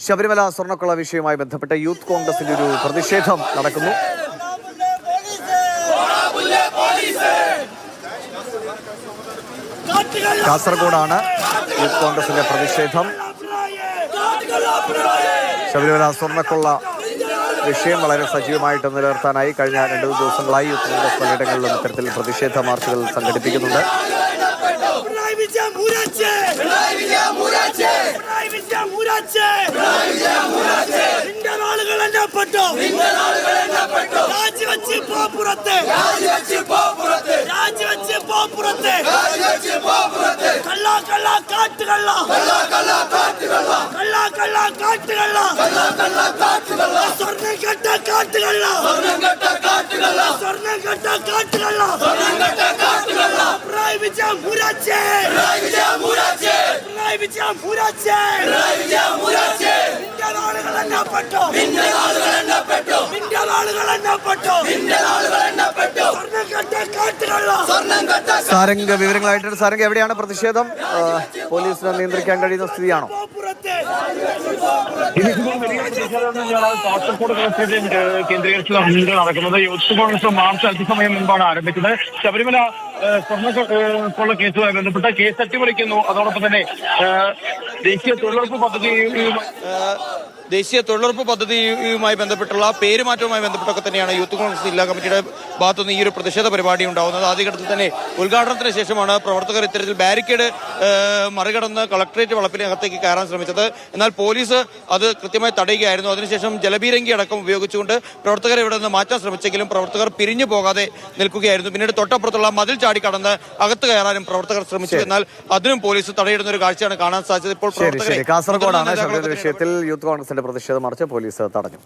ശബരിമല സ്വർണ്ണക്കൊള്ള വിഷയവുമായി ബന്ധപ്പെട്ട് യൂത്ത് കോൺഗ്രസിന്റെ ഒരു പ്രതിഷേധം നടക്കുന്നു. കാസർഗോഡാണ് യൂത്ത് കോൺഗ്രസിന്റെ പ്രതിഷേധം. ശബരിമല സ്വർണ്ണക്കൊള്ള വിഷയം വളരെ സജീവമായിട്ട് നിലനിർത്താനായി കഴിഞ്ഞ 2 ദിവസങ്ങളായി യൂത്ത് കോൺഗ്രസ് പലയിടങ്ങളിലും ഇത്തരത്തിൽ പ്രതിഷേധ മാർച്ചുകൾ സംഘടിപ്പിക്കുന്നുണ്ട്. സാരംഗ് വിവരങ്ങളായിട്ട് സാരംഗ്, എവിടെയാണ് പ്രതിഷേധം? പോലീസിനെ നിയന്ത്രിക്കാൻ കഴിയുന്ന സ്ഥിതിയാണോ? കാസർഗോഡ് കേന്ദ്രീകരിച്ചുള്ള നടക്കുന്നത്. യൂത്ത് കോൺഗ്രസ് മാർച്ച് അല്പസമയം മുൻപാണ് ആരംഭിച്ചത്. ശബരിമല സ്വർണ്ണക്കൊള്ള കേസുമായി ബന്ധപ്പെട്ട് കേസ് അട്ടിമറിക്കുന്നു. അതോടൊപ്പം തന്നെ ദേശീയ തൊഴിലുറപ്പ് പദ്ധതിയുമായി ബന്ധപ്പെട്ടുള്ള പേരുമാറ്റവുമായി ബന്ധപ്പെട്ടൊക്കെ തന്നെയാണ് യൂത്ത് കോൺഗ്രസ് ജില്ലാ കമ്മിറ്റിയുടെ ഭാഗത്തുനിന്ന് ഈ ഒരു പ്രതിഷേധ പരിപാടി ഉണ്ടാവുന്നത്. ആദ്യഘട്ടത്തിൽ തന്നെ ഉദ്ഘാടനത്തിന് ശേഷമാണ് പ്രവർത്തകർ ഇത്തരത്തിൽ ബാരിക്കേഡ് മറികടന്ന് കളക്ടറേറ്റ് വളപ്പിനകത്തേക്ക് കയറാൻ ശ്രമിച്ചത്. എന്നാൽ പോലീസ് അത് കൃത്യമായി തടയുകയായിരുന്നു. അതിനുശേഷം ജലബീരങ്കി അടക്കം ഉപയോഗിച്ചുകൊണ്ട് പ്രവർത്തകരെ ഇവിടെ നിന്ന് മാറ്റാൻ ശ്രമിച്ചെങ്കിലും പ്രവർത്തകർ പിരിഞ്ഞു പോകാതെ നിൽക്കുകയായിരുന്നു. പിന്നീട് തൊട്ടപ്പുറത്തുള്ള മതിൽ ചാടിക്കടന്ന് അകത്ത് കയറാനും പ്രവർത്തകർ ശ്രമിച്ചു. എന്നാൽ അതിനും പോലീസ് തടയിടുന്ന ഒരു കാഴ്ചയാണ് കാണാൻ സാധിച്ചത്. ഇപ്പോൾ കാസർഗോഡാണ് ശബരിമല വിഷയത്തിൽ യൂത്ത് കോൺഗ്രസിന്റെ പ്രതിഷേധ മാർച്ച് പോലീസ് തടഞ്ഞു.